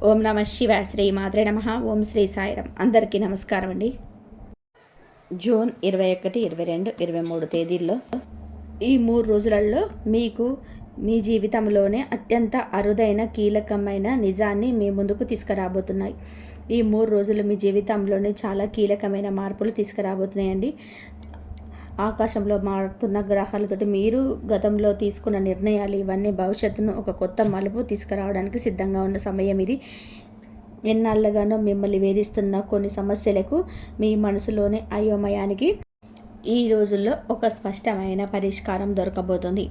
ఓం నమ శివాయ. శ్రీ మాత్రే నమ. ఓం శ్రీ సాయిరాం. అందరికీ నమస్కారం అండి. జూన్ 21, 22, 23 తేదీల్లో ఈ 3 రోజులలో మీకు మీ జీవితంలోనే అత్యంత అరుదైన కీలకమైన నిజాన్ని మీ ముందుకు తీసుకురాబోతున్నాయి. ఈ 3 రోజులు మీ జీవితంలోనే చాలా కీలకమైన మార్పులు తీసుకురాబోతున్నాయండి. ఆకాశంలో మారుతున్న గ్రహాలతోటి మీరు గతంలో తీసుకున్న నిర్ణయాలు ఇవన్నీ భవిష్యత్తును ఒక కొత్త మలుపు తీసుకురావడానికి సిద్ధంగా ఉన్న సమయం ఇది. ఎన్నాళ్ళగానో మిమ్మల్ని వేధిస్తున్న కొన్ని సమస్యలకు మీ మనసులోని అయోమయానికి ఈ రోజుల్లో ఒక స్పష్టమైన పరిష్కారం దొరకబోతుంది.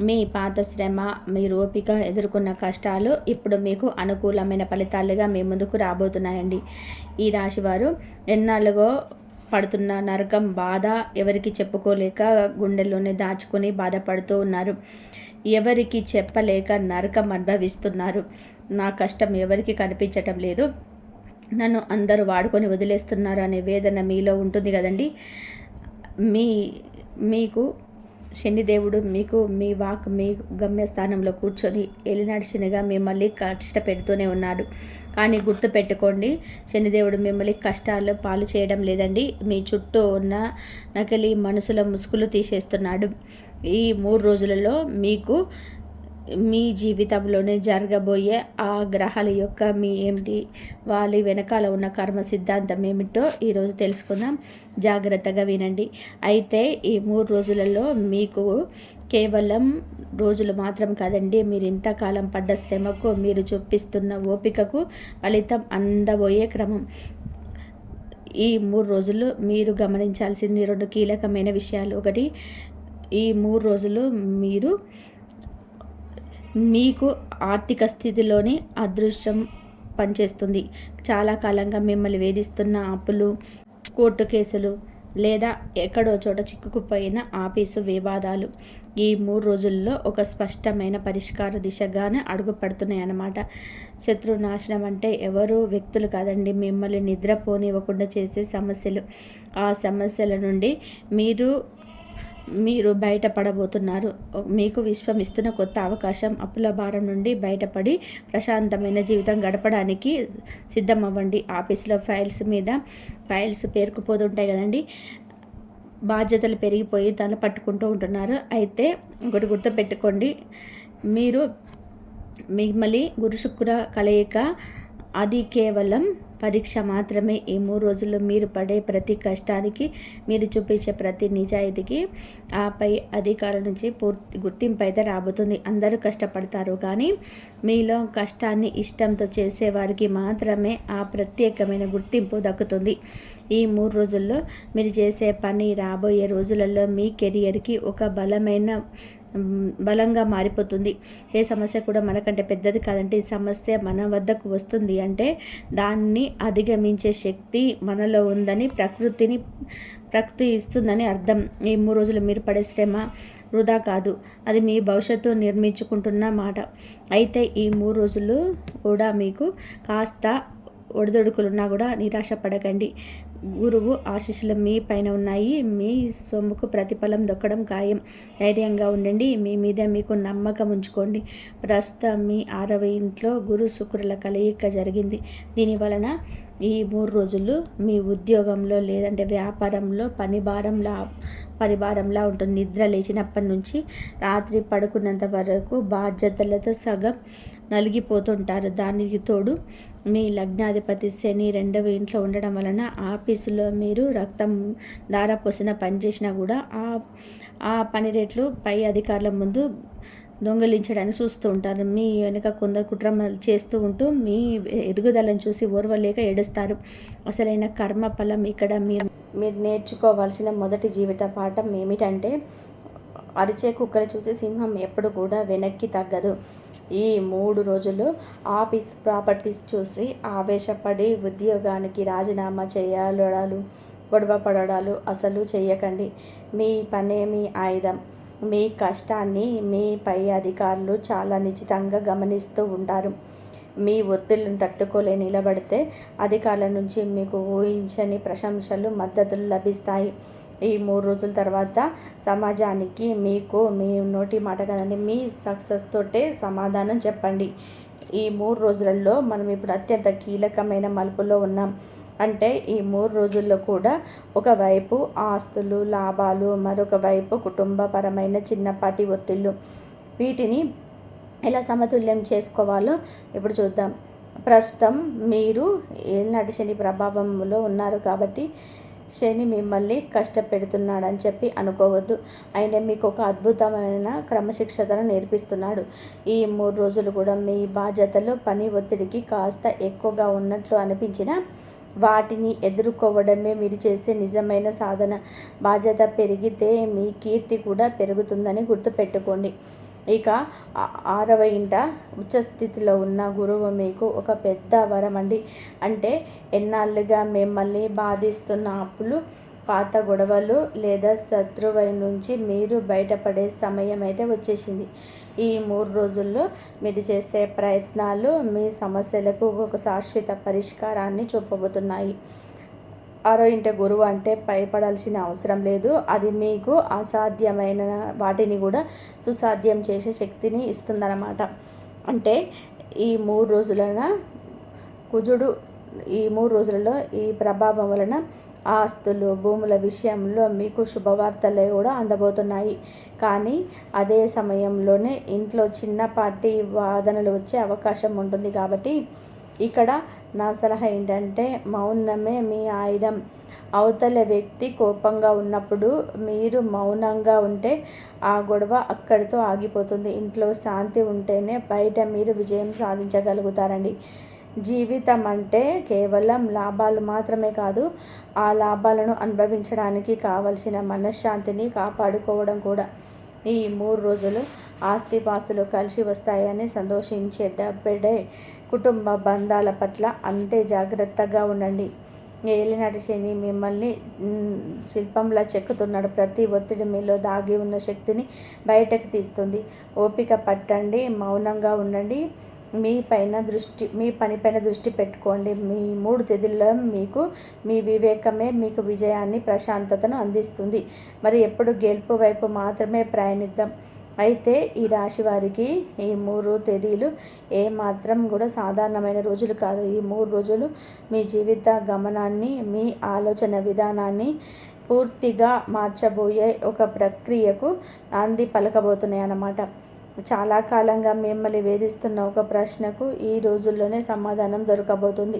మీ పాత శ్రమ, మీ ఓపిక, ఎదుర్కొన్న కష్టాలు ఇప్పుడు మీకు అనుకూలమైన ఫలితాలుగా మీ ముందుకు రాబోతున్నాయండి. ఈ రాశివారు ఎన్నాళ్ళుగో పడుతున్న నరకం బాధ ఎవరికి చెప్పుకోలేక గుండెల్లోనే దాచుకొని బాధపడుతూ ఉన్నారు. ఎవరికి చెప్పలేక నరకం అనుభవిస్తున్నారు. నా కష్టం ఎవరికి కనిపించటం లేదు, నన్ను అందరూ వాడుకొని వదిలేస్తున్నారు అనే వేదన మీలో ఉంటుంది కదండి. మీకు శనిదేవుడు మీ గమ్యస్థానంలో కూర్చొని ఏలినాడు మిమ్మల్ని కష్టపెడుతూనే ఉన్నాడు. కానీ గుర్తుపెట్టుకోండి, శనిదేవుడు మిమ్మల్ని కష్టాలు పాలు చేయడం లేదండి. మీ చుట్టూ ఉన్న నకిలీ మనసుల ముసుగులు తీసేస్తున్నాడు. ఈ 3 రోజులలో మీకు మీ జీవితంలోనే జరగబోయే ఆ గ్రహాల యొక్క ఏమిటి, వాళ్ళ వెనకాల ఉన్న కర్మ సిద్ధాంతం ఏమిటో ఈరోజు తెలుసుకుందాం. జాగ్రత్తగా వినండి. అయితే ఈ 3 రోజులలో మీకు కేవలం రోజులు మాత్రం కాదండి, మీరు ఇంతకాలం పడ్డ శ్రమకు, మీరు చూపిస్తున్న ఓపికకు ఫలితం అందబోయే క్రమం. ఈ 3 రోజులు మీరు గమనించాల్సింది 2 కీలకమైన విషయాలు. ఒకటి, ఈ 3 రోజులు మీకు ఆర్థిక స్థితిలోని అదృష్టం పనిచేస్తుంది. చాలా కాలంగా మిమ్మల్ని వేధిస్తున్న అప్పులు, కోర్టు కేసులు లేదా ఎక్కడో చోట చిక్కుకుపోయిన ఆఫీసు వివాదాలు ఈ 3 రోజుల్లో ఒక స్పష్టమైన పరిష్కార దిశగానే అడుగుపడుతున్నాయి అన్నమాట. శత్రునాశనం అంటే ఎవరు వ్యక్తులు కాదండి, మిమ్మల్ని నిద్రపోనివ్వకుండా చేసే సమస్యలు. ఆ సమస్యల నుండి మీరు బయటపడబోతున్నారు. మీకు విశ్వం ఇస్తున్న కొత్త అవకాశం. అప్పుల భారం నుండి బయటపడి ప్రశాంతమైన జీవితం గడపడానికి సిద్ధం అవ్వండి. ఆఫీసులో ఫైల్స్ పేరుకుపోతుంటాయి కదండి, బాధ్యతలు పెరిగిపోయి తల పట్టుకుంటూ ఉంటున్నారు. అయితే ఒకటి గుర్తుపెట్టుకోండి, మిమ్మల్ని గురు శుక్ర కలయిక అది కేవలం పరీక్ష మాత్రమే. ఈ 3 రోజుల్లో మీరు పడే ప్రతి కష్టానికి, మీరు చూపించే ప్రతి నిజాయితీకి ఆపై అధికారుల నుంచి పూర్తి గుర్తింపు అయితే రాబోతుంది. అందరూ కష్టపడతారు, కానీ మీలో కష్టాన్ని ఇష్టంతో చేసేవారికి మాత్రమే ఆ ప్రత్యేకమైన గుర్తింపు దక్కుతుంది. ఈ 3 రోజుల్లో మీరు చేసే పని రాబోయే రోజులలో మీ కెరియర్కి ఒక బలంగా మారిపోతుంది. ఏ సమస్య కూడా మనకంటే పెద్దది కాదంటే, ఈ సమస్య మన వద్దకు వస్తుంది అంటే దాన్ని అధిగమించే శక్తి మనలో ఉందని ప్రకృతి ఇస్తుందని అర్థం. ఈ 3 రోజులు మీరు పడే శ్రమ వృధా కాదు, అది మీ భవిష్యత్తు నిర్మించుకుంటున్న మాట. అయితే ఈ 3 రోజులు కూడా మీకు కాస్త ఒడిదొడుకులున్నా కూడా నిరాశ పడకండి. గురువు ఆశీస్సులు మీ పైన ఉన్నాయి. మీ సొమ్ముకు ప్రతిఫలం దొక్కడం ఖాయం. ధైర్యంగా ఉండండి. మీ మీద మీకు నమ్మకం ఉంచుకోండి. ప్రస్తుతం మీ 6వ ఇంట్లో గురు శుక్రుల కలయిక జరిగింది. దీని వలన ఈ 3 రోజులు మీ ఉద్యోగంలో లేదంటే వ్యాపారంలో పని భారంలా ఉంటుంది. నిద్ర లేచినప్పటి నుంచి రాత్రి పడుకున్నంత వరకు బాధ్యతలతో సగం నలిగిపోతుంటారు. దానికి తోడు మీ లగ్నాధిపతి శని 2వ ఇంట్లో ఉండడం వలన ఆఫీసులో మీరు రక్తం ధారపోసిన పని చేసినా కూడా ఆ పని రేట్లు పై అధికారుల ముందు దొంగలించడానికి చూస్తూ ఉంటారు. మీ వెనుక కొందరు కుట్రలు చేస్తూ ఉంటూ మీ ఎదుగుదలను చూసి ఓర్వలేక ఏడుస్తారు. అసలైన కర్మ ఫలం ఇక్కడ మీరు నేర్చుకోవాల్సిన మొదటి జీవిత పాఠం ఏమిటంటే, అరిచే కుక్కలు చూసి సింహం ఎప్పుడు కూడా వెనక్కి తగ్గదు. ఈ 3 రోజులు ఆఫీస్ ప్రాపర్టీస్ చూసి ఆవేశపడి ఉద్యోగానికి రాజీనామా చేయడాలు, గొడవ పడడాలు అసలు చేయకండి. మీ పనే మీ ఆయుధం. మీ కష్టాన్ని మీ పై అధికారులు చాలా నిశ్చితంగా గమనిస్తూ ఉంటారు. మీ ఒత్తిళ్లను తట్టుకోలే నిలబడితే అధికారుల నుంచి మీకు ఊహించని ప్రశంసలు, మద్దతులు లభిస్తాయి. ఈ 3 రోజుల తర్వాత సమాజానికి మీకు మీ నోటి మాట కదండి, మీ సక్సెస్ తోటే సమాధానం చెప్పండి. ఈ 3 రోజులలో మనం ఇప్పుడు అత్యంత కీలకమైన మలుపులో ఉన్నాం. అంటే ఈ 3 రోజుల్లో కూడా ఒకవైపు ఆస్తులు, లాభాలు, మరొక వైపు కుటుంబపరమైన చిన్నపాటి ఒత్తిళ్ళు. వీటిని ఎలా సమతుల్యం చేసుకోవాలో ఇప్పుడు చూద్దాం. ప్రస్తుతం మీరు ఏలినాటి శని ప్రభావంలో ఉన్నారు కాబట్టి శని మిమ్మల్ని కష్టపెడుతున్నాడని చెప్పి అనుకోవద్దు. ఆయన మీకు ఒక అద్భుతమైన క్రమశిక్షతను నేర్పిస్తున్నాడు. ఈ 3 రోజులు కూడా మీ బాధ్యతలు, పని ఒత్తిడికి కాస్త ఎక్కువగా ఉన్నట్లు అనిపించినా వాటిని ఎదుర్కోవడమే మీరు చేసే నిజమైన సాధన. బాధ్యత పెరిగితే మీ కీర్తి కూడా పెరుగుతుందని గుర్తుపెట్టుకోండి. ఇక 6వ ఇంట ఉచ్చస్థితిలో ఉన్న గురువు మీకు ఒక పెద్ద వరం అండి. అంటే ఎన్నాళ్ళుగా మిమ్మల్ని బాధిస్తున్న అప్పులు, పాత గొడవలు లేదా శత్రువై నుంచి మీరు బయటపడే సమయం అయితే వచ్చేసింది. ఈ 3 రోజుల్లో మీరు చేసే ప్రయత్నాలు మీ సమస్యలకు ఒక శాశ్వత పరిష్కారాన్ని చూపబోతున్నాయి. 6వ ఇంట గురువు అంటే భయపడాల్సిన అవసరం లేదు. అది మీకు అసాధ్యమైన వాటిని కూడా సుసాధ్యం చేసే శక్తిని ఇస్తుందన్నమాట. అంటే ఈ 3 రోజులన కుజుడు ఈ 3 రోజులలో ఈ ప్రభావం వలన ఆస్తులు, భూముల విషయంలో మీకు శుభవార్తలు కూడా అందబోతున్నాయి. కానీ అదే సమయంలోనే ఇంట్లో చిన్నపాటి వాదనలు వచ్చే అవకాశం ఉంటుంది. కాబట్టి ఇక్కడ నా సలహా ఏంటంటే మౌనమే మీ ఆయుధం. అవతల వ్యక్తి కోపంగా ఉన్నప్పుడు మీరు మౌనంగా ఉంటే ఆ గొడవ అక్కడితో ఆగిపోతుంది. ఇంట్లో శాంతి ఉంటేనే బయట మీరు విజయం సాధించగలుగుతారండి. జీవితం అంటే కేవలం లాభాలు మాత్రమే కాదు, ఆ లాభాలను అనుభవించడానికి కావలసిన మనశ్శాంతిని కాపాడుకోవడం కూడా. ఈ 3 రోజులు ఆస్తిపాస్తులు కలిసి వస్తాయని సంతోషించేటప్పుడే కుటుంబ బంధాల పట్ల అంతే జాగ్రత్తగా ఉండండి. ఏలినాటి శని మిమ్మల్ని శిల్పంలా చెక్కుతున్నాడు. ప్రతి ఒత్తిడి మీలో దాగి ఉన్న శక్తిని బయటకు తీస్తుంది. ఓపిక పట్టండి, మౌనంగా ఉండండి, మీ పనిపైన దృష్టి పెట్టుకోండి. మీ 3 తేదీల్లో మీకు మీ వివేకమే మీకు విజయాన్ని, ప్రశాంతతను అందిస్తుంది. మరి ఎప్పుడు గెలుపు వైపు మాత్రమే ప్రయాణిద్దాం. అయితే ఈ రాశి వారికి ఈ 3 తేదీలు ఏమాత్రం కూడా సాధారణమైన రోజులు కాదు. ఈ 3 రోజులు మీ జీవిత గమనాన్ని, మీ ఆలోచన విధానాన్ని పూర్తిగా మార్చబోయే ఒక ప్రక్రియకు నాంది పలకబోతున్నాయి అన్నమాట. చాలా కాలంగా మిమ్మల్ని వేధిస్తున్న ఒక ప్రశ్నకు ఈ రోజుల్లోనే సమాధానం దొరకబోతుంది.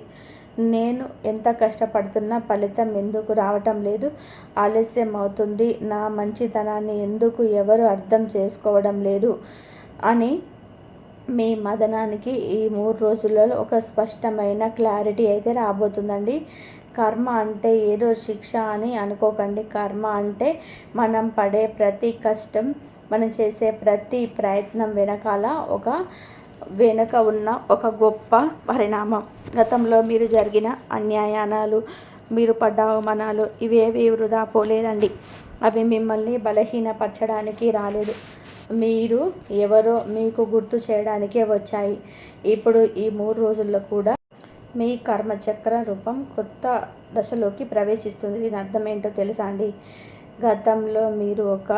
నేను ఎంత కష్టపడుతున్నా ఫలితం ఎందుకు రావటం లేదు, ఆలస్యం అవుతుంది, నా మంచితనాన్ని ఎందుకు ఎవరు అర్థం చేసుకోవడం లేదు అని మీ మదనానికి ఈ 3 రోజులలో ఒక స్పష్టమైన క్లారిటీ అయితే రాబోతుందండి. కర్మ అంటే ఏదో శిక్ష అని అనుకోకండి. కర్మ అంటే మనం పడే ప్రతి కష్టం, మనం చేసే ప్రతి ప్రయత్నం వెనక ఉన్న ఒక గొప్ప పరిణామం. గతంలో మీరు జరిగిన అన్యాయాలు, మీరు పడ్డ అవమానాలు ఇవేవి వృధా పోలేదండి. అవి మిమ్మల్ని బలహీనపరచడానికి రాలేదు. మీరు ఎవరో మీకు గుర్తు చేయడానికే వచ్చాయి. ఇప్పుడు ఈ 3 రోజుల్లో కూడా మీ కర్మచక్ర రూపం కొత్త దశలోకి ప్రవేశిస్తుంది. దీని అర్థం ఏంటో తెలుసా అండి? గతంలో మీరు ఒక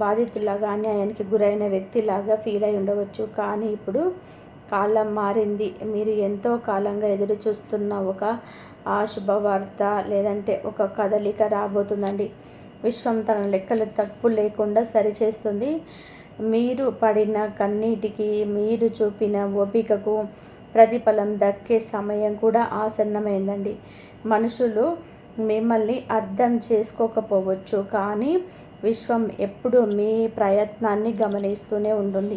బాధితులాగా, అన్యాయానికి గురైన వ్యక్తిలాగా ఫీల్ అయి ఉండవచ్చు. కానీ ఇప్పుడు కాలం మారింది. మీరు ఎంతో కాలంగా ఎదురు చూస్తున్న ఒక శుభవార్త లేదంటే ఒక కదలిక రాబోతుందండి. విశ్వం తన లెక్కలు తప్పు లేకుండా సరిచేస్తుంది. మీరు పడిన కన్నీటికి, మీరు చూపిన ఓపికకు ప్రతిఫలం దక్కే సమయం కూడా ఆసన్నమైందండి. మనుషులు మిమ్మల్ని అర్థం చేసుకోకపోవచ్చు, కానీ విశ్వం ఎప్పుడు మీ ప్రయత్నాన్ని గమనిస్తూనే ఉంటుంది.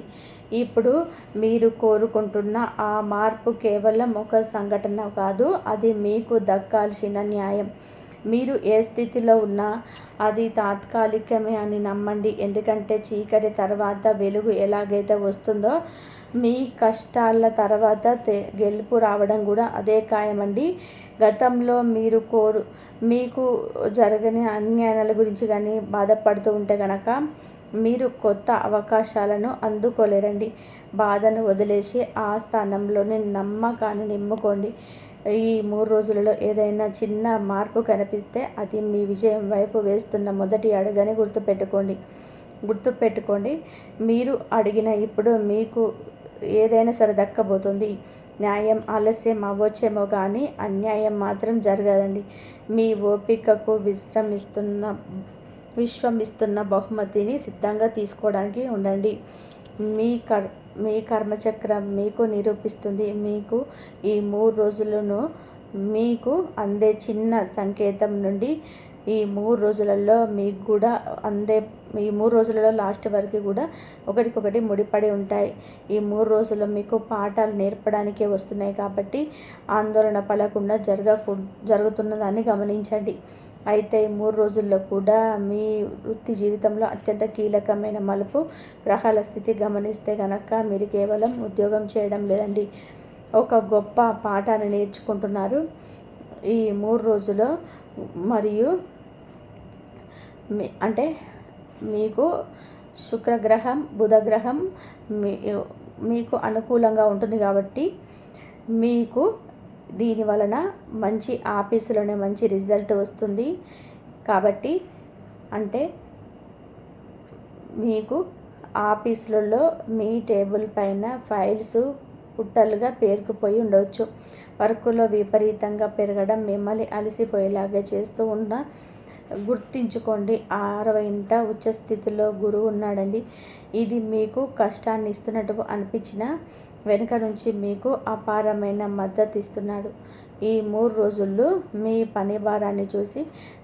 ఇప్పుడు మీరు కోరుకుంటున్న ఆ మార్పు కేవలం ఒక సంఘటన కాదు, అది మీకు దక్కాల్సిన న్యాయం. మీరు ఏ స్థితిలో ఉన్నా అది తాత్కాలికమే అని నమ్మండి. ఎందుకంటే చీకటి తర్వాత వెలుగు ఎలాగైతే వస్తుందో, మీ కష్టాల తర్వాత గెలుపు రావడం కూడా అదే ఖాయమండి. గతంలో మీకు జరగని అన్యాయాల గురించి కానీ బాధపడుతూ ఉంటే కనుక మీరు కొత్త అవకాశాలను అందుకోలేరండి. బాధను వదిలేసి ఆ స్థానంలోనే నమ్మకాన్ని నింపుకోండి. ఈ 3 రోజులలో ఏదైనా చిన్న మార్పు కనిపిస్తే అది మీ విజయం వైపు వేస్తున్న మొదటి అడుగని గుర్తుపెట్టుకోండి. మీరు అడిగిన ఇప్పుడు మీకు ఏదైనా సరే దక్కబోతుంది. న్యాయం ఆలస్యం అవ్వచ్చేమో కానీ అన్యాయం మాత్రం జరగదండి. మీ ఓపికకు విశ్వమిస్తున్న బహుమతిని సిద్ధంగా తీసుకోవడానికి ఉండండి. మీ కర్మచక్రం మీకు నిరూపిస్తుంది. మీకు ఈ 3 రోజులను మీకు అందే చిన్న సంకేతం నుండి ఈ 3 రోజులలో మీకు కూడా ఈ 3 రోజులలో లాస్ట్ వరకు కూడా ఒకటికొకటి ముడిపడి ఉంటాయి. ఈ 3 రోజులు మీకు పాఠాలు నేర్పడానికే వస్తున్నాయి కాబట్టి ఆందోళన పడకుండా జరుగుతున్నదాన్ని గమనించండి. అయితే ఈ 3 రోజుల్లో కూడా మీ వృత్తి జీవితంలో అత్యంత కీలకమైన మలుపు గ్రహాల స్థితి గమనిస్తే కనుక మీరు కేవలం ఉద్యోగం చేయడం లేదండి, ఒక గొప్ప పాఠాన్ని నేర్చుకుంటున్నారు ఈ 3 రోజులు. మరియు అంటే మీకు శుక్రగ్రహం బుధగ్రహం మీకు అనుకూలంగా ఉంటుంది కాబట్టి మీకు దీని వలన మంచి ఆఫీసులోనే మంచి రిజల్ట్ వస్తుంది. కాబట్టి అంటే మీకు ఆఫీసులలో మీ టేబుల్ పైన ఫైల్స్ పుట్టలుగా పేరుకుపోయి ఉండవచ్చు. వర్కులో విపరీతంగా పెరగడం మిమ్మల్ని అలసిపోయేలాగా చేస్తూ ఉన్న గుర్తించుకోండి. 6వ ఇంట ఉచ్చ స్థితిలో గురువు ఉన్నాడండి. ఇది మీకు కష్టాన్ని ఇస్తున్నట్టు అనిపించిన వెనుక నుంచి మీకు అపారమైన మద్దతు ఇస్తున్నాడు. ఈ 3 రోజుల్లో మీ పని భారాన్ని చూసి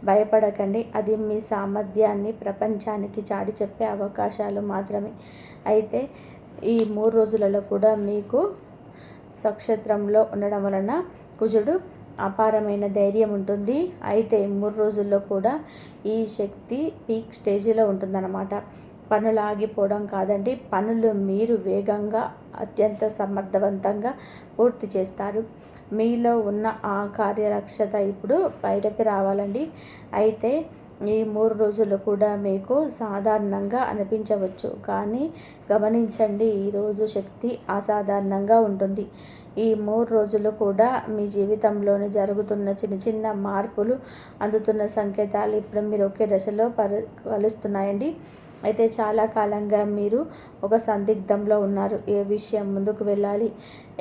భయపడకండి. అది మీ సామర్థ్యాన్ని ప్రపంచానికి చాటి చెప్పే అవకాశాలు మాత్రమే. అయితే ఈ 3 రోజులలో కూడా మీకు స్వక్షేత్రంలో ఉండడం వలన కుజుడు అపారమైన ధైర్యం ఉంటుంది. అయితే 3 రోజుల్లో కూడా ఈ శక్తి పీక్ స్టేజిలో ఉంటుందన్నమాట. పనులు ఆగిపోవడం కాదండి, పనులు మీరు వేగంగా అత్యంత సమర్థవంతంగా పూర్తి చేస్తారు. మీలో ఉన్న ఆ కార్యదక్షత ఇప్పుడు బయటకు రావాలండి. అయితే ఈ 3 రోజులు కూడా మీకు సాధారణంగా అనిపించవచ్చు, కానీ గమనించండి, ఈరోజు శక్తి అసాధారణంగా ఉంటుంది. ఈ 3 రోజులు కూడా మీ జీవితంలోని జరుగుతున్న చిన్న చిన్న మార్పులు అందుతున్న సంకేతాలు ఇప్పుడు మీరు ఒకే దశలో కలుస్తున్నాయండి. అయితే చాలా కాలంగా మీరు ఒక సందిగ్ధంలో ఉన్నారు. ఏ విషయం ముందుకు వెళ్ళాలి,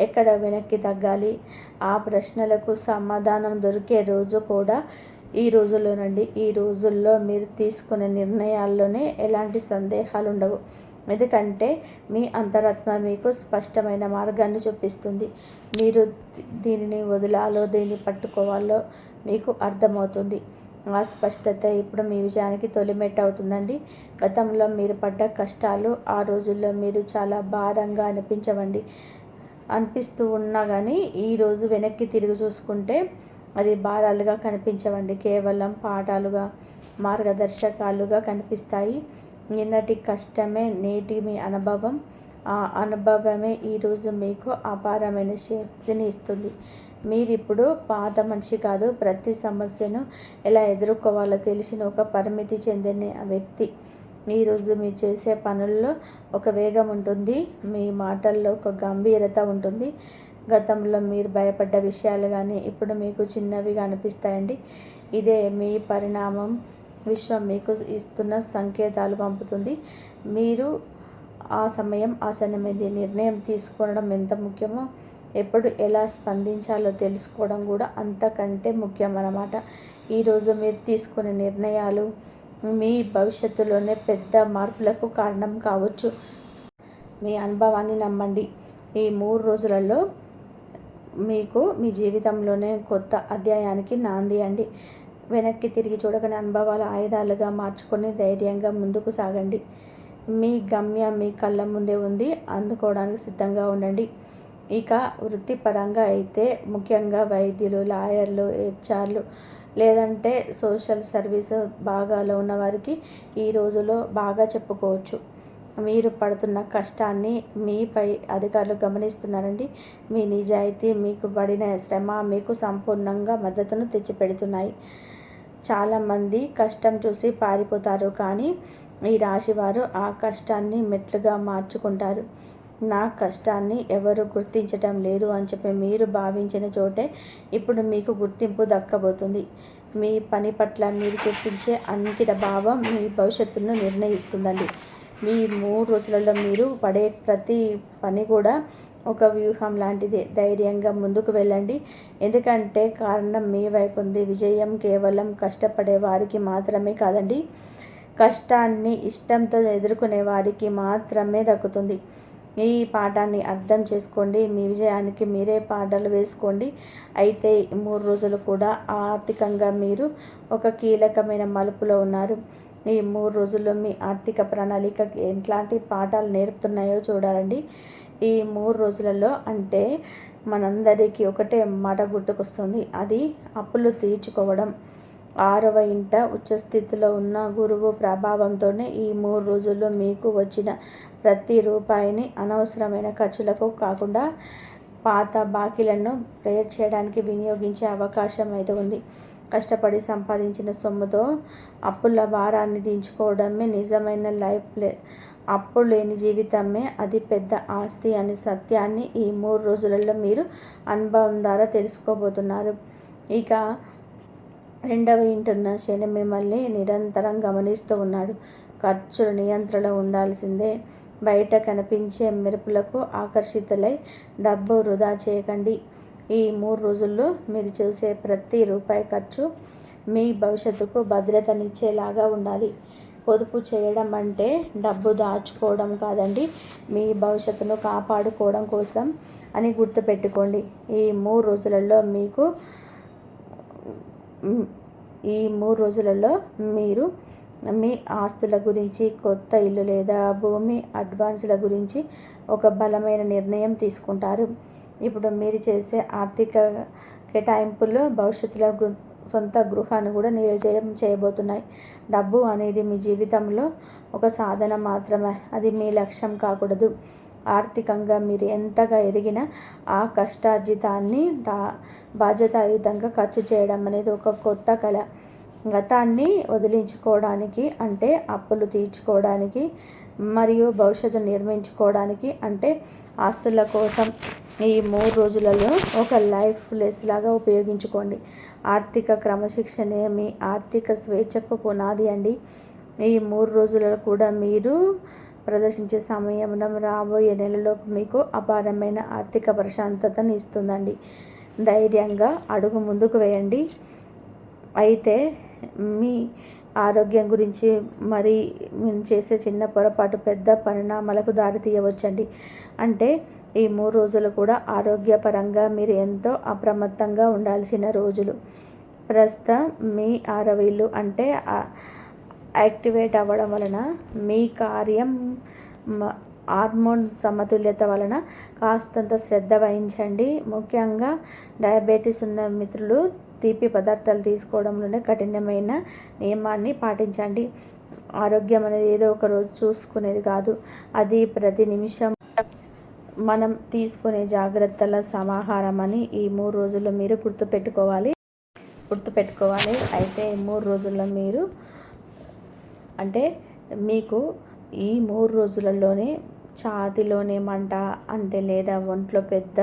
ఎక్కడ వెనక్కి తగ్గాలి, ఆ ప్రశ్నలకు సమాధానం దొరికే రోజు కూడా ఈ రోజుల్లోనండి. ఈ రోజుల్లో మీరు తీసుకునే నిర్ణయాల్లోనే ఎలాంటి సందేహాలు ఉండవు. ఎందుకంటే మీ అంతరాత్మ మీకు స్పష్టమైన మార్గాన్ని చూపిస్తుంది. మీరు దీనిని వదలాలో దీన్ని పట్టుకోవాలో మీకు అర్థమవుతుంది. ఆ స్పష్టత ఇప్పుడు మీ విజయానికి తొలిమెట్టు అవుతుందండి. గతంలో మీరు పడ్డ కష్టాలు ఆ రోజుల్లో మీరు చాలా భారంగా అనిపిస్తూ ఉన్నా కానీ ఈరోజు వెనక్కి తిరిగి చూసుకుంటే అది భారాలుగా కనిపించవండి, కేవలం పాఠాలుగా మార్గదర్శకాలుగా కనిపిస్తాయి. నిన్నటి కష్టమే నేటి మీ అనుభవం. ఆ అనుభవమే ఈరోజు మీకు అపారమైన శక్తిని ఇస్తుంది. మీరిప్పుడు పాత మనిషి కాదు, ప్రతి సమస్యను ఎలా ఎదుర్కోవాలో తెలిసిన ఒక పరిమితి చెందిన వ్యక్తి. ఈరోజు మీరు చేసే పనుల్లో ఒక వేగం ఉంటుంది, మీ మాటల్లో ఒక గంభీరత ఉంటుంది. గతంలో మీరు భయపడ్డ విషయాలు కానీ ఇప్పుడు మీకు చిన్నవిగా అనిపిస్తాయండి. ఇదే మీ పరిణామం. విశ్వం మీకు ఇస్తున్న సంకేతాలు పంపుతుంది. మీరు ఆ సమయం ఆసన్నమైంది. నిర్ణయం తీసుకోవడం ఎంత ముఖ్యమో ఎప్పుడు ఎలా స్పందించాలో తెలుసుకోవడం కూడా అంతకంటే ముఖ్యం అన్నమాట. ఈరోజు మీరు తీసుకునే నిర్ణయాలు మీ భవిష్యత్తులోనే పెద్ద మార్పులకు కారణం కావచ్చు. మీ అనుభవాన్ని నమ్మండి. ఈ 3 రోజులలో మీకు మీ జీవితంలోనే కొత్త అధ్యాయానికి నాంది అండి. వెనక్కి తిరిగి చూడకని అనుభవాల ఆయుధాలుగా మార్చుకొని ధైర్యంగా ముందుకు సాగండి. మీ గమ్యం మీ కళ్ళ ముందే ఉంది, అందుకోవడానికి సిద్ధంగా ఉండండి. ఇక వృత్తిపరంగా అయితే ముఖ్యంగా వైద్యులు, లాయర్లు, హెచ్ఆర్లు లేదంటే సోషల్ సర్వీస్ భాగాలో ఉన్నవారికి ఈ రోజులో బాగా చెప్పుకోవచ్చు. మీరు పడుతున్న కష్టాన్ని మీపై అధికారులు గమనిస్తున్నారండి. మీ నిజాయితీ, మీకు పడిన శ్రమ మీకు సంపూర్ణంగా మద్దతును తెచ్చిపెడుతున్నాయి. చాలామంది కష్టం చూసి పారిపోతారు, కానీ ఈ రాశివారు ఆ కష్టాన్ని మెట్లుగా మార్చుకుంటారు. నా కష్టాన్ని ఎవరు గుర్తించటం లేదు అని చెప్పి మీరు భావించిన చోటే ఇప్పుడు మీకు గుర్తింపు దక్కబోతుంది. మీ పని పట్ల మీరు చూపించే అంకిత భావం మీ భవిష్యత్తును నిర్ణయిస్తుందండి. మీ 3 రోజులలో మీరు పడే ప్రతి పని కూడా ఒక వ్యూహం లాంటిదే. ధైర్యంగా ముందుకు వెళ్ళండి. ఎందుకంటే కారణం మీ వైపు ఉంది. విజయం కేవలం కష్టపడే వారికి మాత్రమే కాదండి, కష్టాన్ని ఇష్టంతో ఎదుర్కొనే వారికి మాత్రమే దక్కుతుంది. ఈ పాఠాన్ని అర్థం చేసుకోండి. మీ విజయానికి మీరే పాఠాలు వేసుకోండి. అయితే ఈ 3 రోజులు కూడా ఆర్థికంగా మీరు ఒక కీలకమైన మలుపులో ఉన్నారు. ఈ 3 రోజుల్లో మీ ఆర్థిక ప్రణాళిక ఎట్లాంటి పాఠాలు నేర్పుతున్నాయో చూడాలండి. ఈ 3 రోజులలో అంటే మనందరికీ ఒకటే మాట గుర్తుకొస్తుంది. అది అప్పులు తీర్చుకోవడం. 6వ ఇంట ఉచ్చస్థితిలో ఉన్న గురువు ప్రభావంతోనే ఈ 3 రోజుల్లో మీకు వచ్చిన ప్రతి రూపాయిని అనవసరమైన ఖర్చులకు కాకుండా పాత బాకీలను క్లియర్ చేయడానికి వినియోగించే అవకాశం అయితే ఉంది. కష్టపడి సంపాదించిన సొమ్ముతో అప్పుల భారాన్ని దించుకోవడమే నిజమైన అప్పు లేని జీవితమే అతి పెద్ద ఆస్తి అనే సత్యాన్ని ఈ 3 రోజులలో మీరు అనుభవం ద్వారా తెలుసుకోబోతున్నారు. ఇక 2వ ఇంటున్న శని మిమ్మల్ని నిరంతరం గమనిస్తూ ఉన్నాడు. ఖర్చులు నియంత్రణలో ఉండాల్సిందే. బయట కనిపించే మెరుపులకు ఆకర్షితులై డబ్బు వృధా చేయకండి. ఈ 3 రోజుల్లో మీరు చేసే ప్రతి రూపాయి ఖర్చు మీ భవిష్యత్తుకు భద్రతనిచ్చేలాగా ఉండాలి. పొదుపు చేయడం అంటే డబ్బు దాచుకోవడం కాదండి, మీ భవిష్యత్తును కాపాడుకోవడం కోసం అని గుర్తుపెట్టుకోండి. ఈ 3 రోజులలో మీరు మీ ఆస్తుల గురించి, కొత్త ఇల్లు లేదా భూమి అడ్వాన్సుల గురించి ఒక బలమైన నిర్ణయం తీసుకుంటారు. ఇప్పుడు మీరు చేసే ఆర్థిక కేటాయింపులు భవిష్యత్తులో సొంత గృహాన్ని కూడా నిజం చేయబోతున్నాయి. డబ్బు అనేది మీ జీవితంలో ఒక సాధన మాత్రమే, అది మీ లక్ష్యం కాకూడదు. ఆర్థికంగా మీరు ఎంతగా ఎదిగినా ఆ కష్టార్జితాన్ని బాధ్యతాయుతంగా ఖర్చు చేయడం అనేది ఒక కొత్త కళ. గతాన్ని వదిలించుకోవడానికి అంటే అప్పులు తీర్చుకోవడానికి, మరియు భవిష్యత్తు నిర్మించుకోవడానికి అంటే ఆస్తుల కోసం ఈ 3 రోజులలో ఒక లైఫ్ లెస్ లాగా ఉపయోగించుకోండి. ఆర్థిక క్రమశిక్షణే మీ ఆర్థిక స్వేచ్ఛకు పునాది అండి. ఈ 3 రోజులలో కూడా మీరు ప్రదర్శించే సమయం రాబోయే నెలలో మీకు అపారమైన ఆర్థిక ప్రశాంతతను ఇస్తుందండి. ధైర్యంగా అడుగు ముందుకు వేయండి. అయితే మీ ఆరోగ్యం గురించి మరి మీరు చేసే చిన్న పొరపాటు పెద్ద పరిణామాలకు దారితీయవచ్చండి. అంటే ఈ 3 రోజులు కూడా ఆరోగ్యపరంగా మీరు ఎంతో అప్రమత్తంగా ఉండాల్సిన రోజులు. ప్రస్తుతం మీ 6వ ఇల్లు అంటే యాక్టివేట్ అవ్వడం వలన మీ హార్మోన్ సమతుల్యత వలన కాస్తంత శ్రద్ధ వహించండి. ముఖ్యంగా డయాబెటీస్ ఉన్న మిత్రులు తీపి పదార్థాలు తీసుకోవడంలోనే కఠినమైన నియమాన్ని పాటించండి. ఆరోగ్యం అనేది ఏదో ఒక రోజు చూసుకునేది కాదు, అది ప్రతి నిమిషం మనం తీసుకునే జాగ్రత్తల సమాహారం అని ఈ 3 రోజుల్లో మీరు గుర్తుపెట్టుకోవాలి. అయితే ఈ 3 రోజుల్లో మీరు అంటే మీకు ఈ 3 రోజులలోనే ఛాతీలోనే మంట అంటే లేదా ఒంట్లో పెద్ద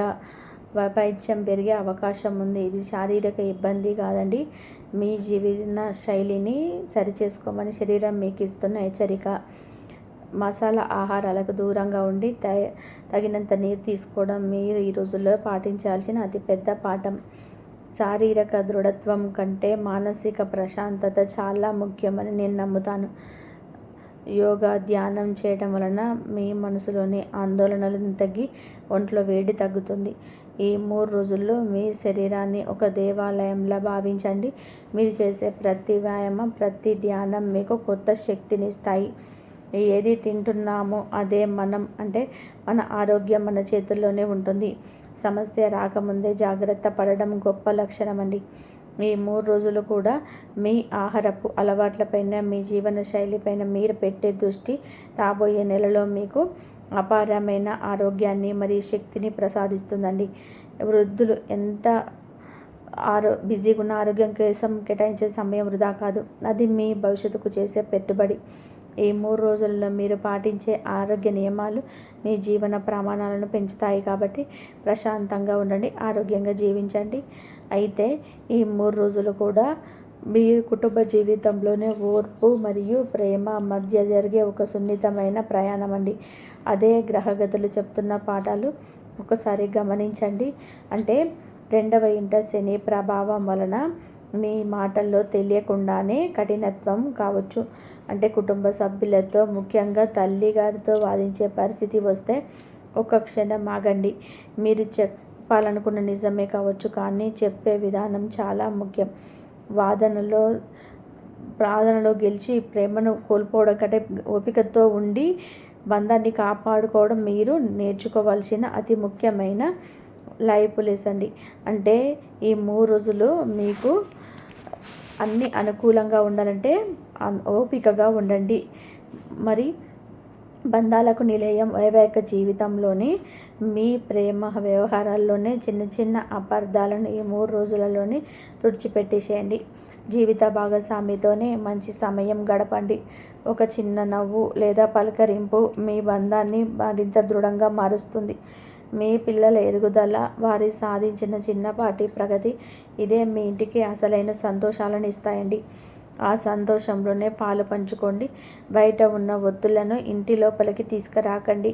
వైపైత్యం పెరిగే అవకాశం ఉంది. ఇది శారీరక ఇబ్బంది కాదండి, మీ జీవన శైలిని సరిచేసుకోమని శరీరం మీకు ఇస్తున్న హెచ్చరిక. మసాలా ఆహారాలకు దూరంగా ఉండి తగినంత నీరు తీసుకోవడం మీరు ఈ రోజుల్లో పాటించాల్సిన అతిపెద్ద పాఠం. శారీరక దృఢత్వం కంటే మానసిక ప్రశాంతత చాలా ముఖ్యమని నేను నమ్ముతాను. యోగా, ధ్యానం చేయడం వలన మీ మనసులోని ఆందోళనలు తగ్గి ఒంట్లో వేడి తగ్గుతుంది. ఈ 3 రోజుల్లో మీ శరీరాన్ని ఒక దేవాలయంలా భావించండి. మీరు చేసే ప్రతి వ్యాయామం, ప్రతి ధ్యానం మీకు కొత్త శక్తినిస్తాయి. ఏది తింటున్నామో అదే మనం అంటే మన ఆరోగ్యం మన చేతుల్లోనే ఉంటుంది. సమస్య రాకముందే జాగ్రత్త పడడం గొప్ప లక్షణం అండి. ఈ 3 రోజులు కూడా మీ ఆహారపు అలవాట్లపైన, మీ జీవన శైలిపైన మీరు పెట్టే దృష్టి రాబోయే నెలలో మీకు అపారమైన ఆరోగ్యాన్ని మరియు శక్తిని ప్రసాదిస్తుందండి. వృద్ధులు ఎంత బిజీగా ఉన్న ఆరోగ్యం కోసం కేటాయించే సమయం వృధా కాదు, అది మీ భవిష్యత్తుకు చేసే పెట్టుబడి. ఈ 3 రోజుల్లో మీరు పాటించే ఆరోగ్య నియమాలు మీ జీవన ప్రమాణాలను పెంచుతాయి. కాబట్టి ప్రశాంతంగా ఉండండి, ఆరోగ్యంగా జీవించండి. అయితే ఈ 3 రోజులు కూడా మీ కుటుంబ జీవితంలోనే ఓర్పు మరియు ప్రేమ మధ్య జరిగే ఒక సున్నితమైన ప్రయాణం అండి. అదే గ్రహగతులు చెప్తున్న పాఠాలు ఒకసారి గమనించండి. అంటే 2వ ఇంట శని ప్రభావం వలన మీ మాటల్లో తెలియకుండానే కఠినత్వం కావచ్చు. అంటే కుటుంబ సభ్యులతో, ముఖ్యంగా తల్లి గారితో వాదించే పరిస్థితి వస్తే ఒక క్షణం ఆగండి. మీరు చెప్పాలనుకున్న నిజమే కావచ్చు, కానీ చెప్పే విధానం చాలా ముఖ్యం. వాదనలో గెలిచి ప్రేమను కోల్పోవడం కంటే ఓపికతో ఉండి బంధాన్ని కాపాడుకోవడం మీరు నేర్చుకోవాల్సిన అతి ముఖ్యమైన లైఫ్ లెసన్. అంటే ఈ 3 రోజులు మీకు అన్నీ అనుకూలంగా ఉండాలంటే ఓపికగా ఉండండి. మరి బంధాలకు నిలయం వైవాహిక జీవితంలోని మీ ప్రేమ వ్యవహారాల్లోనే చిన్న చిన్న అపార్థాలను ఈ 3 రోజులలోనే తుడిచిపెట్టేసేయండి. జీవిత భాగస్వామితోనే మంచి సమయం గడపండి. ఒక చిన్న నవ్వు లేదా పలకరింపు మీ బంధాన్ని మరింత దృఢంగా మారుస్తుంది. మీ పిల్లల ఎదుగుదల, వారి సాధించిన చిన్నపాటి ప్రగతి, ఇదే మీ ఇంటికి అసలైన సంతోషాలను ఇస్తాయండి. ఆ సంతోషంలోనే పాలు పంచుకోండి. బయట ఉన్న ఒత్తులను ఇంటి లోపలికి తీసుకురాకండి.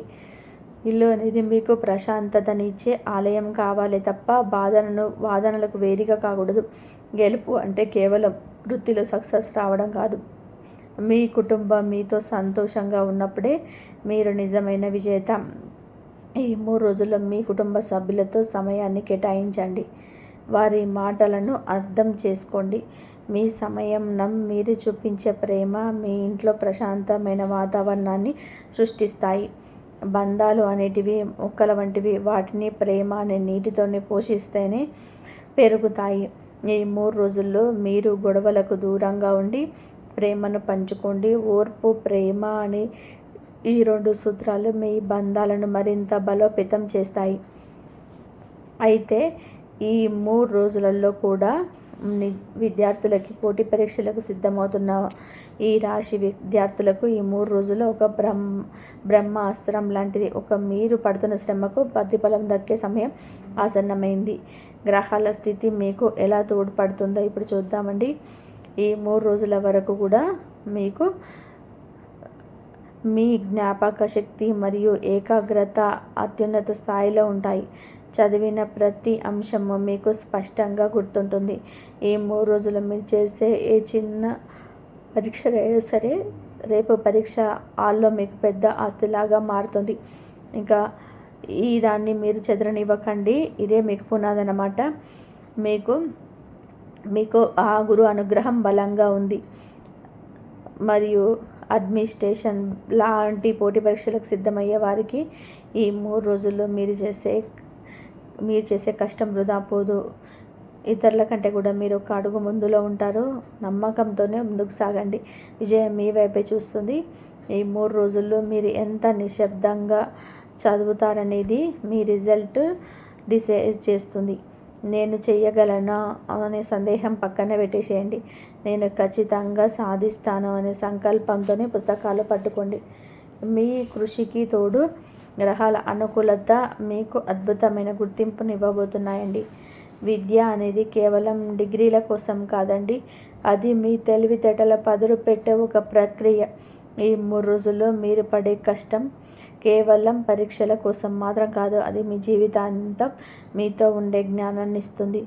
ఇల్లు అనేది మీకు ప్రశాంతతనిచ్చే ఆలయం కావాలి తప్ప వాదనలకు వేదిక కాకూడదు. గెలుపు అంటే కేవలం వృత్తిలో సక్సెస్ రావడం కాదు. మీ కుటుంబం మీతో సంతోషంగా ఉన్నప్పుడే మీరు నిజమైన విజేత. ఈ 3 రోజుల్లో మీ కుటుంబ సభ్యులతో సమయాన్ని కేటాయించండి. వారి మాటలను అర్థం చేసుకోండి. మీ సమయం మీరు చూపించే ప్రేమ మీ ఇంట్లో ప్రశాంతమైన వాతావరణాన్ని సృష్టిస్తాయి. బంధాలు అనేటివి మొక్కల వంటివి. వాటిని ప్రేమ అనే నీటితోనే పోషిస్తేనే పెరుగుతాయి. ఈ 3 రోజుల్లో మీరు గొడవలకు దూరంగా ఉండి ప్రేమను పంచుకోండి. ఓర్పు, ప్రేమ అనే ఈ 2 సూత్రాలు మీ బంధాలను మరింత బలోపేతం చేస్తాయి. అయితే ఈ 3 రోజులలో కూడా విద్యార్థులకి, పోటీ పరీక్షలకు సిద్ధమవుతున్న ఈ రాశి విద్యార్థులకు ఈ 3 రోజులు ఒక బ్రహ్మాస్త్రం లాంటిది. మీరు పడుతున్న శ్రమకు ప్రతిఫలం దక్కే సమయం ఆసన్నమైంది. గ్రహాల స్థితి మీకు ఎలా తోడ్పడుతుందో ఇప్పుడు చూద్దామండి. ఈ 3 రోజుల వరకు కూడా మీకు మీ జ్ఞాపక శక్తి మరియు ఏకాగ్రత అత్యున్నత స్థాయిలో ఉంటాయి. చదివిన ప్రతి అంశము మీకు స్పష్టంగా గుర్తుంటుంది. ఈ 3 రోజులు మీరు చేసే ఏ చిన్న పరీక్ష అయినా సరే రేపు పరీక్ష హాల్లో మీకు పెద్ద ఆస్తిలాగా మారుతుంది. ఇంకా ఈ దాన్ని మీరు చెదరనివ్వకండి. ఇదే మీకు పునాది అన్నమాట. మీకు ఆ గురు అనుగ్రహం బలంగా ఉంది. మరియు అడ్మినిస్ట్రేషన్ లాంటి పోటీ పరీక్షలకు సిద్ధమయ్యే వారికి ఈ 3 రోజుల్లో మీరు చేసే కష్టం వృధా పోదు. ఇతరుల కంటే కూడా మీరు ఒక అడుగు ముందులో ఉంటారు. నమ్మకంతోనే ముందుకు సాగండి. విజయం మీ వైపే చూస్తుంది. ఈ 3 రోజుల్లో మీరు ఎంత నిశ్శబ్దంగా చదువుతారనేది మీ రిజల్ట్ డిసైడ్ చేస్తుంది. నేను చెయ్యగలనా అనే సందేహం పక్కన పెట్టేసేయండి. నేను ఖచ్చితంగా సాధిస్తాను అనే సంకల్పంతోనే పుస్తకాలు పట్టుకోండి. మీ కృషికి తోడు గ్రహాల అనుకూలత మీకు అద్భుతమైన గుర్తింపుని ఇవ్వబోతున్నాయండి. విద్య అనేది కేవలం డిగ్రీల కోసం కాదండి. అది మీ తెలివితేటల పదును పెట్టే ఒక ప్రక్రియ. ఈ 3 రోజుల్లో మీరు పడే కష్టం కేవలం పరీక్షల కోసం మాత్రం కాదు. అది మీ జీవితాంతం మీతో ఉండే జ్ఞానాన్ని ఇస్తుంది.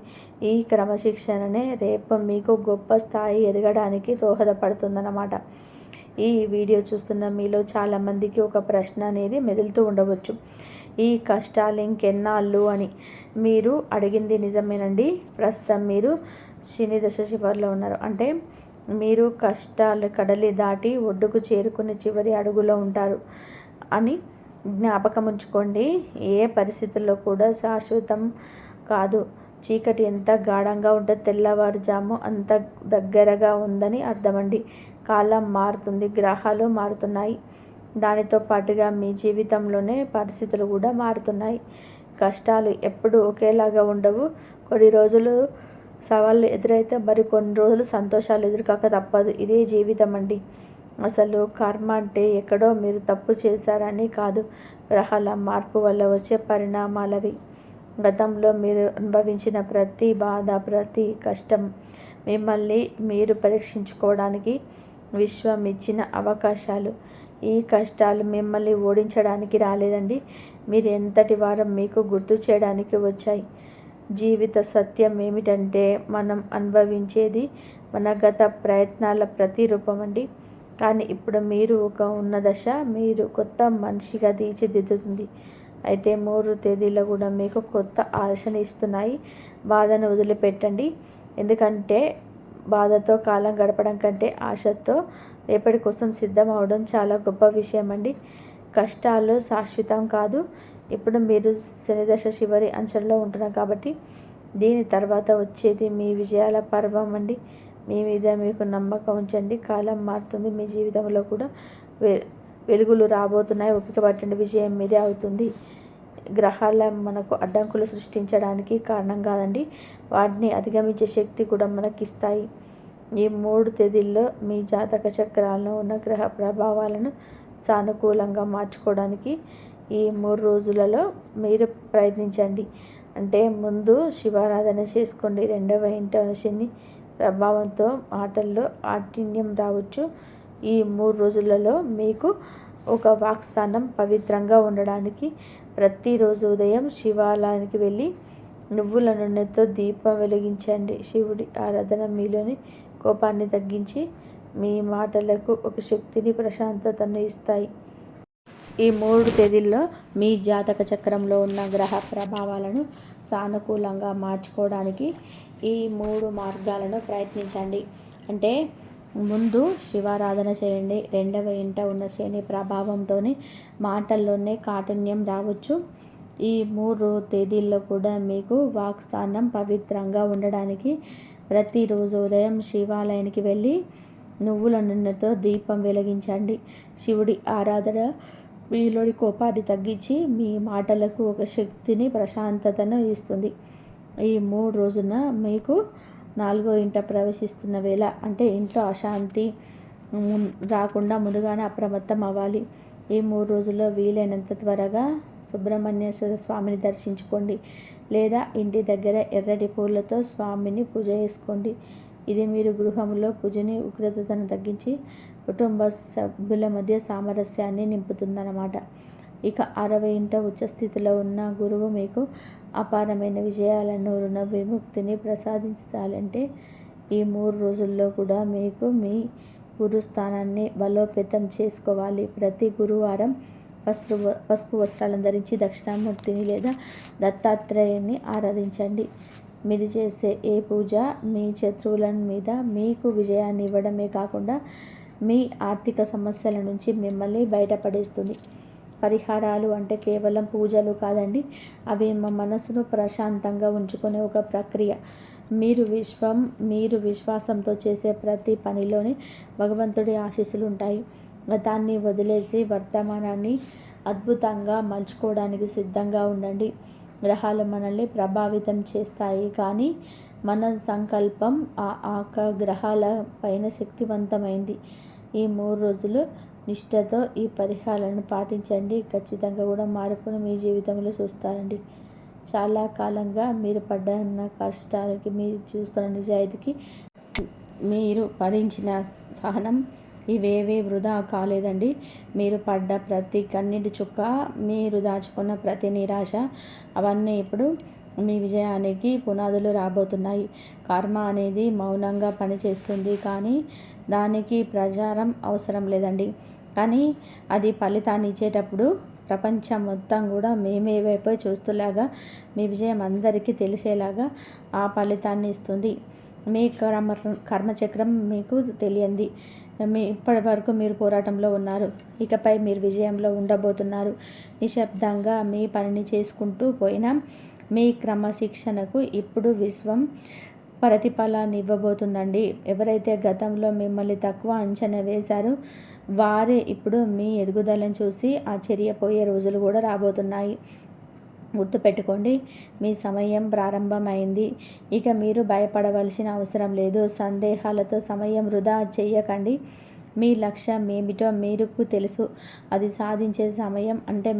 ఈ క్రమశిక్షణనే రేపు మీకు గొప్ప స్థాయి ఎదగడానికి దోహదపడుతుందన్నమాట. ఈ వీడియో చూస్తున్న మీలో చాలామందికి ఒక ప్రశ్న అనేది మెదులుతూ ఉండవచ్చు. ఈ కష్టాలు ఇంకెన్నాళ్ళు అని. మీరు అడిగింది నిజమేనండి. ప్రస్తుతం మీరు శని దశ చివరిలో ఉన్నారు. అంటే మీరు కష్టాలు కడలి దాటి ఒడ్డుకు చేరుకునే చివరి అడుగులో ఉంటారు అని జ్ఞాపకం ఉంచుకోండి. ఏ పరిస్థితుల్లో కూడా శాశ్వతం కాదు. చీకటి ఎంత గాఢంగా ఉంటే తెల్లవారుజాము అంత దగ్గరగా ఉందని అర్థమండి. కాలం మారుతుంది, గ్రహాలు మారుతున్నాయి. దానితో పాటుగా మీ జీవితంలోనే పరిస్థితులు కూడా మారుతున్నాయి. కష్టాలు ఎప్పుడు ఒకేలాగా ఉండవు. కొన్ని రోజులు సవాళ్ళు ఎదురైతే కొన్ని రోజులు సంతోషాలు ఎదురుకాక తప్పదు. ఇదే జీవితం అండి. అసలు కర్మ అంటే ఎక్కడో మీరు తప్పు చేశారని కాదు, గ్రహాల మార్పు వల్ల వచ్చే పరిణామాలవి. గతంలో మీరు అనుభవించిన ప్రతి బాధ, ప్రతి కష్టం మిమ్మల్ని మీరు పరీక్షించుకోవడానికి విశ్వం ఇచ్చిన అవకాశాలు. ఈ కష్టాలు మిమ్మల్ని ఓడించడానికి రాలేదండి, మీరు ఎంతటి వారో మీకు గుర్తు చేయడానికి వచ్చాయి. జీవిత సత్యం ఏమిటంటే మనం అనుభవించేది మన గత ప్రయత్నాల ప్రతిరూపం అండి. కానీ ఇప్పుడు మీరు ఒక ఉన్న దశ మీరు కొత్త మనిషిగా తీర్చిదిద్దుతుంది. అయితే 3 తేదీలు కూడా మీకు కొత్త ఆశని ఇస్తున్నాయి. బాధను వదిలిపెట్టండి, ఎందుకంటే బాధతో కాలం గడపడం కంటే ఆశతో రేపటి కోసం సిద్ధం అవడం చాలా గొప్ప విషయం అండి. కష్టాలు శాశ్వతం కాదు. ఇప్పుడు మీరు శనిదశ చివరి అంచెల్లో ఉంటున్నారు కాబట్టి దీని తర్వాత వచ్చేది మీ విజయాల పర్వం అండి. మీ మీద మీకు నమ్మకం ఉంచండి, కాలం మారుతుంది. మీ జీవితంలో కూడా వెలుగులు రాబోతున్నాయి. ఓపిక పట్టండి, విజయం మీదే అవుతుంది. గ్రహాల మనకు అడ్డంకులు సృష్టించడానికి కారణం కాదండి, వాటిని అధిగమించే శక్తి కూడా మనకిస్తాయి. ఈ 3 తేదీల్లో మీ జాతక చక్రాల్లో ఉన్న గ్రహ ప్రభావాలను సానుకూలంగా మార్చుకోవడానికి ఈ 3 రోజులలో మీరు ప్రయత్నించండి. అంటే ముందు శివారాధన చేసుకోండి. 2వ ఇంట శని ప్రభావంతో మాటల్లో ఆటిన్యం రావచ్చు. ఈ 3 రోజులలో మీకు ఒక వాక్స్థానం పవిత్రంగా ఉండడానికి ప్రతిరోజు ఉదయం శివాలయానికి వెళ్ళి నువ్వుల నూనెతో దీపం వెలిగించండి. శివుడి ఆరాధన మీలోని కోపాన్ని తగ్గించి మీ మాటలకు ఒక శక్తిని, ప్రశాంతతను ఇస్తాయి. ఈ 3 తేదీల్లో మీ జాతక చక్రంలో ఉన్న గ్రహ ప్రభావాలను సానుకూలంగా మార్చుకోవడానికి ఈ 3 మార్గాలను ప్రయత్నించండి. అంటే ముందు శివారాధన చేయండి. 2వ ఇంట ఉన్న శని ప్రభావంతో మాటల్లోనే కాఠిన్యం రావచ్చు. ఈ 3 తేదీల్లో కూడా మీకు వాక్స్థానం పవిత్రంగా ఉండడానికి ప్రతిరోజు ఉదయం శివాలయానికి వెళ్ళి నువ్వుల నూనెతో దీపం వెలిగించండి. శివుడి ఆరాధన మీలోని కోపాన్ని తగ్గించి మీ మాటలకు ఒక శక్తిని, ప్రశాంతతను ఇస్తుంది. ఈ 3 రోజున మీకు 4వ ఇంట ప్రవేశిస్తున్న వేళ, అంటే ఇంట్లో అశాంతి రాకుండా ముందుగానే అప్రమత్తం అవ్వాలి. ఈ 3 రోజుల్లో వీలైనంత త్వరగా సుబ్రహ్మణ్యేశ్వర స్వామిని దర్శించుకోండి, లేదా ఇంటి దగ్గర ఎర్రటి పూలతో స్వామిని పూజ చేసుకోండి. ఇది మీరు గృహంలో కుజుని ఉగ్రతను తగ్గించి కుటుంబ సభ్యుల మధ్య సామరస్యాన్ని నింపుతుందన్నమాట. ఇక 6వ ఇంట ఉచ్చస్థితిలో ఉన్న గురువు మీకు అపారమైన విజయాలను, రుణ విముక్తిని ప్రసాదించాలంటే ఈ 3 రోజుల్లో కూడా మీకు మీ గురుస్థానాన్ని బలోపేతం చేసుకోవాలి. ప్రతి గురువారం పసుపు వస్త్రాలను ధరించి దక్షిణామూర్తిని లేదా దత్తాత్రేయుని ఆరాధించండి. మీరు చేసే ఏ పూజ మీ శత్రువుల మీద మీకు విజయాన్ని ఇవ్వడమే కాకుండా మీ ఆర్థిక సమస్యల నుంచి మిమ్మల్ని బయటపడేస్తుంది. పరిహారాలు అంటే కేవలం పూజలు కాదండి, అవి మా మనసును ప్రశాంతంగా ఉంచుకునే ఒక ప్రక్రియ. మీరు విశ్వాసంతో చేసే ప్రతి పనిలోని భగవంతుడి ఆశీస్సులు ఉంటాయి. గతాన్ని వదిలేసి వర్తమానాన్ని అద్భుతంగా మలుచుకోవడానికి సిద్ధంగా ఉండండి. గ్రహాలు మనల్ని ప్రభావితం చేస్తాయి, కానీ మన సంకల్పం ఆ గ్రహాల పైన శక్తివంతమైంది. ఈ 3 రోజులు నిష్ఠతో ఈ పరిహారాలను పాటించండి. ఖచ్చితంగా కూడా మార్పును మీ జీవితంలో చూస్తారండి. చాలా కాలంగా మీరు పడ్డ కష్టాలకి, మీరు చూస్తున్న నిజాయితీకి, మీరు భరించిన సహనం ఇవేవీ వృధా కాలేదండి. మీరు పడ్డ ప్రతి కన్నీటి చుక్క, మీరు దాచుకున్న ప్రతి నిరాశ, అవన్నీ ఇప్పుడు మీ విజయానికి పునాదులు రాబోతున్నాయి. కర్మ అనేది మౌనంగా పనిచేస్తుంది, కానీ దానికి ప్రచారం అవసరం లేదండి. కానీ అది ఫలితాన్ని ఇచ్చేటప్పుడు ప్రపంచం మొత్తం కూడా మేమే వైపు చూస్తూలాగా మీ విజయం అందరికీ తెలిసేలాగా ఆ ఫలితాన్ని ఇస్తుంది. మీ కర్మచక్రం మీకు తెలియంది. ఇప్పటి వరకు మీరు పోరాటంలో ఉన్నారు, ఇకపై మీరు విజయంలో ఉండబోతున్నారు. నిశ్శబ్దంగా మీ పనిని చేసుకుంటూ పోయినా మీ క్రమశిక్షణకు ఇప్పుడు విశ్వం ప్రతిఫలాన్ని ఇవ్వబోతుందండి. ఎవరైతే గతంలో మిమ్మల్ని తక్కువ అంచనా వేశారో వారే ఇప్పుడు మీ ఎదుగుదలను చూసి ఆశ్చర్యపోయే రోజులు కూడా రాబోతున్నాయి. గుర్తుపెట్టుకోండి, మీ సమయం ప్రారంభమైంది. ఇక మీరు భయపడవలసిన అవసరం లేదు. సందేహాలతో సమయం వృధా చేయకండి. మీ లక్ష్యం ఏమిటో మీకు తెలుసు. అది సాధించే సమయం అంటే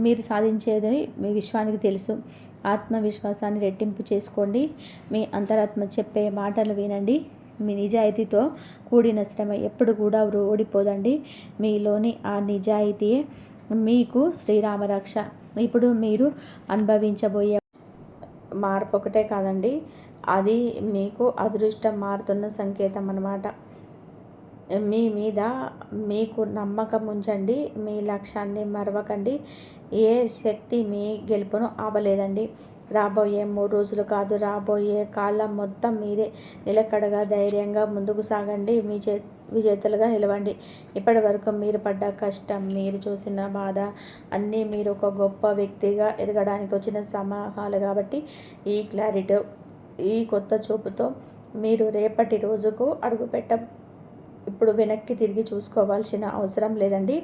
మీరు సాధించేది మీ విశ్వానికి తెలుసు. ఆత్మవిశ్వాసాన్ని రెట్టింపు చేసుకోండి. మీ అంతరాత్మ చెప్పే మాటలు వినండి. మీ నిజాయితీతో కూడిన శ్రమ ఎప్పుడు కూడా ఓడిపోదండి. మీలోని ఆ నిజాయితీయే మీకు శ్రీరామరక్ష. ఇప్పుడు మీరు అనుభవించబోయే మార్పు ఒకటే కాదండి, అది మీకు అదృష్టం మారుతున్న సంకేతం అన్నమాట. మీ మీద మీకు నమ్మకం ఉంచండి. మీ లక్ష్యాన్ని మరవకండి. ఏ శక్తి మీ గెలుపును ఆపలేదండి. రాబోయే 3 రోజులు కాదు, రాబోయే కాలం మొత్తం మీదే. నిలకడగా ధైర్యంగా ముందుకు సాగండి. విజేతలుగా నిలవండి. ఇప్పటి వరకు మీరు పడ్డ కష్టం, మీరు చూసిన బాధ అన్నీ మీరు ఒక గొప్ప వ్యక్తిగా ఎదగడానికి వచ్చిన సమూహాలు కాబట్టి ఈ క్లారిటీ, ఈ కొత్త చూపుతో మీరు రేపటి రోజుకు ఇప్పుడు వెనక్కి తిరిగి చూసుకోవాల్సిన అవసరం లేదండి.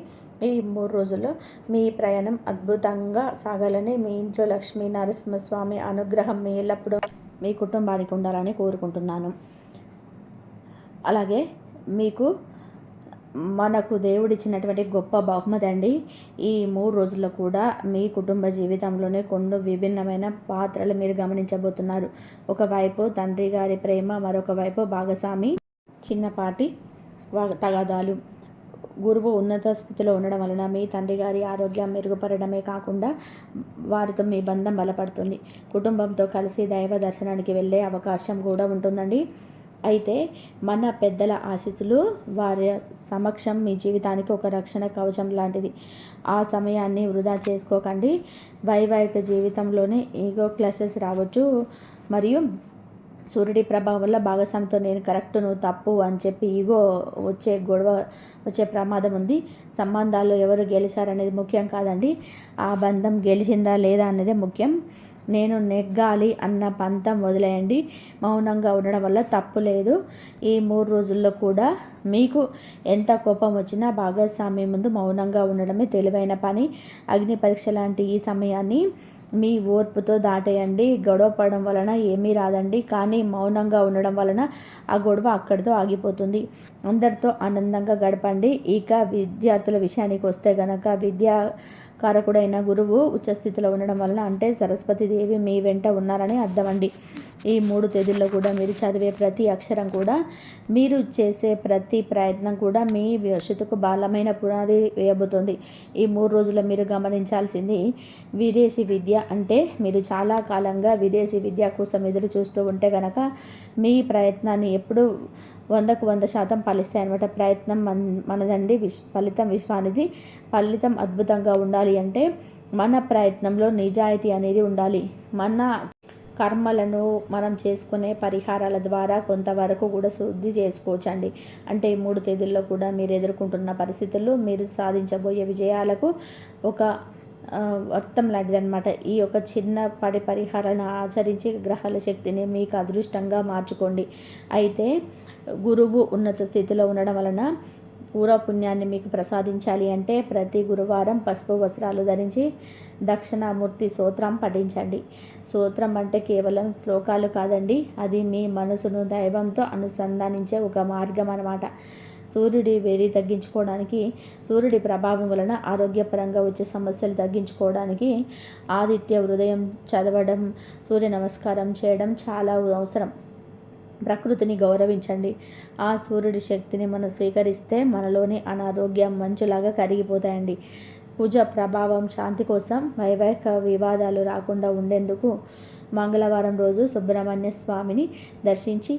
ఈ 3 రోజుల్లో మీ ప్రయాణం అద్భుతంగా సాగాలని, మీ ఇంట్లో లక్ష్మీ నరసింహస్వామి అనుగ్రహం మీ ఎల్లప్పుడూ మీ కుటుంబానికి ఉండాలని కోరుకుంటున్నాను. అలాగే మీకు మనకు దేవుడిచ్చినటువంటి గొప్ప బహుమతి అండి. ఈ 3 రోజుల్లో కూడా మీ కుటుంబ జీవితంలోనే కొన్ని విభిన్నమైన పాత్రలు మీరు గమనించబోతున్నారు. ఒకవైపు తండ్రి గారి ప్రేమ, మరొక వైపు భాగస్వామి చిన్నపాటి తగాదాలు. గురువు ఉన్నత స్థితిలో ఉండడం వలన మీ తండ్రి గారి ఆరోగ్యం మెరుగుపడడమే కాకుండా వారితో మీ బంధం బలపడుతుంది. కుటుంబంతో కలిసి దైవ దర్శనానికి వెళ్ళే అవకాశం కూడా ఉంటుందండి. అయితే మన పెద్దల ఆశీస్సులు, వారి సమక్షం మీ జీవితానికి ఒక రక్షణ కవచం లాంటిది. ఆ సమయాన్ని వృధా చేసుకోకండి. వైవాహిక జీవితంలోనే ఈగో క్లాషెస్ రావచ్చు. మరియు సూర్యుడి ప్రభావం వల్ల భాగస్వామితో నేను కరెక్ట్, నువ్వు తప్పు అని చెప్పి ఈగో గొడవ వచ్చే ప్రమాదం ఉంది. సంబంధాల్లో ఎవరు గెలిచారనేది ముఖ్యం కాదండి, ఆ బంధం గెలిచిందా లేదా అనేది ముఖ్యం. నేను నెగ్గాలి అన్న పంతం వదిలేయండి. మౌనంగా ఉండడం వల్ల తప్పు లేదు. ఈ 3 రోజుల్లో కూడా మీకు ఎంత కోపం వచ్చినా భాగస్వామి ముందు మౌనంగా ఉండడమే తెలివైన పని. అగ్ని పరీక్ష లాంటి ఈ సమయాన్ని మీ ఓర్పుతో దాటేయండి. గొడవ పడడం వలన ఏమీ రాదండి, కానీ మౌనంగా ఉండడం వలన ఆ గొడవ అక్కడితో ఆగిపోతుంది. అందరితో ఆనందంగా గడపండి. ఇక విద్యార్థుల విషయానికి వస్తే గనక, కారకుడైన గురువు ఉచ్చస్థితిలో ఉండడం వలన, అంటే సరస్వతీదేవి మీ వెంట ఉన్నారని అర్థమండి. ఈ 3 తేదీల్లో కూడా మీరు చదివే ప్రతి అక్షరం కూడా, మీరు చేసే ప్రతి ప్రయత్నం కూడా మీ భవిష్యత్తుకు బలమైన పునాది వేయబోతోంది. ఈ 3 రోజుల్లో మీరు గమనించాల్సింది, విదేశీ విద్య అంటే మీరు చాలా కాలంగా విదేశీ విద్య కోసం ఎదురు చూస్తూ ఉంటే కనుక మీ ప్రయత్నాన్ని ఎప్పుడు 100కు 100% ఫలిస్తాయి అన్నమాట. ప్రయత్నం మనదండి, ఫలితం విశ్వానిది. ఫలితం అద్భుతంగా ఉండాలి అంటే మన ప్రయత్నంలో నిజాయితీ అనేది ఉండాలి. మన కర్మలను మనం చేసుకునే పరిహారాల ద్వారా కొంతవరకు కూడా శుద్ధి చేసుకోవచ్చండి. అంటే ఈ 3 తేదీల్లో కూడా మీరు ఎదుర్కొంటున్న పరిస్థితులు, మీరు సాధించబోయే విజయాలకు ఒక అర్థం లాంటిదన్నమాట. ఈ యొక్క చిన్నపాటి పరిహారాలను ఆచరించి గ్రహాల శక్తిని మీకు అదృష్టంగా మార్చుకోండి. అయితే గురువు ఉన్నత స్థితిలో ఉండడం వలన పూర్వపుణ్యాన్ని మీకు ప్రసాదించాలి అంటే ప్రతి గురువారం పసుపు వస్త్రాలు ధరించి దక్షిణామూర్తి స్తోత్రం పఠించండి. స్తోత్రం అంటే కేవలం శ్లోకాలు కాదండి, అది మీ మనసును దైవంతో అనుసంధానించే ఒక మార్గం అన్నమాట. సూర్యుడి వేడి తగ్గించుకోవడానికి, సూర్యుడి ప్రభావం వలన ఆరోగ్యపరంగా వచ్చే సమస్యలు తగ్గించుకోవడానికి ఆదిత్య హృదయం చదవడం, సూర్య నమస్కారం చేయడం చాలా అవసరం. ప్రకృతిని గౌరవించండి. ఆ సూర్యుడి శక్తిని మనం స్వీకరిస్తే మనలోని అనారోగ్యం మంచులాగా కరిగిపోతాయండి. కుజ ప్రభావం శాంతి కోసం, వైవాహిక వివాదాలు రాకుండా ఉండేందుకు మంగళవారం రోజు సుబ్రహ్మణ్య స్వామిని దర్శించి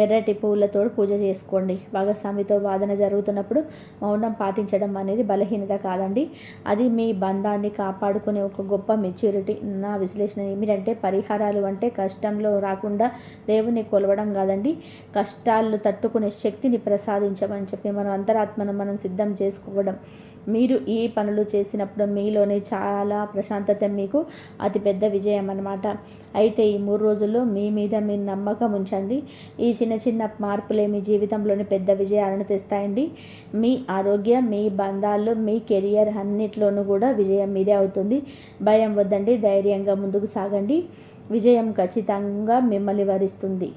ఎర్రటి పూలతో పూజ చేసుకోండి. భాగస్వామితో వాదన జరుగుతున్నప్పుడు మౌనం పాటించడం అనేది బలహీనత కాదండి, అది మీ బంధాన్ని కాపాడుకునే ఒక గొప్ప మెచ్యూరిటీ. నా విశ్లేషణ ఏమిటంటే, పరిహారాలు అంటే కష్టంలో రాకుండా దేవుని కొలవడం కాదండి, కష్టాలు తట్టుకునే శక్తిని ప్రసాదించమని చెప్పి మన అంతరాత్మను మనం సిద్ధం చేసుకోవడం. మీరు ఈ పనులు చేసినప్పుడు మీలోనే చాలా ప్రశాంతత మీకు అతిపెద్ద విజయం అన్నమాట. అయితే ఈ 3 రోజుల్లో మీ మీద మీరు నమ్మకం ఉంచండి. ఈ చిన్న చిన్న మార్పులే మీ జీవితంలోని పెద్ద విజయాలను తెస్తాయండి. మీ ఆరోగ్యం, మీ బంధాలు, మీ కెరియర్ అన్నిట్లోనూ కూడా విజయం మీదే అవుతుంది. భయం వద్దండి, ధైర్యంగా ముందుకు సాగండి. విజయం ఖచ్చితంగా మిమ్మల్ని వరిస్తుంది.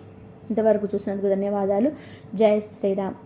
ఇంతవరకు చూసినందుకు ధన్యవాదాలు. జై శ్రీరామ్.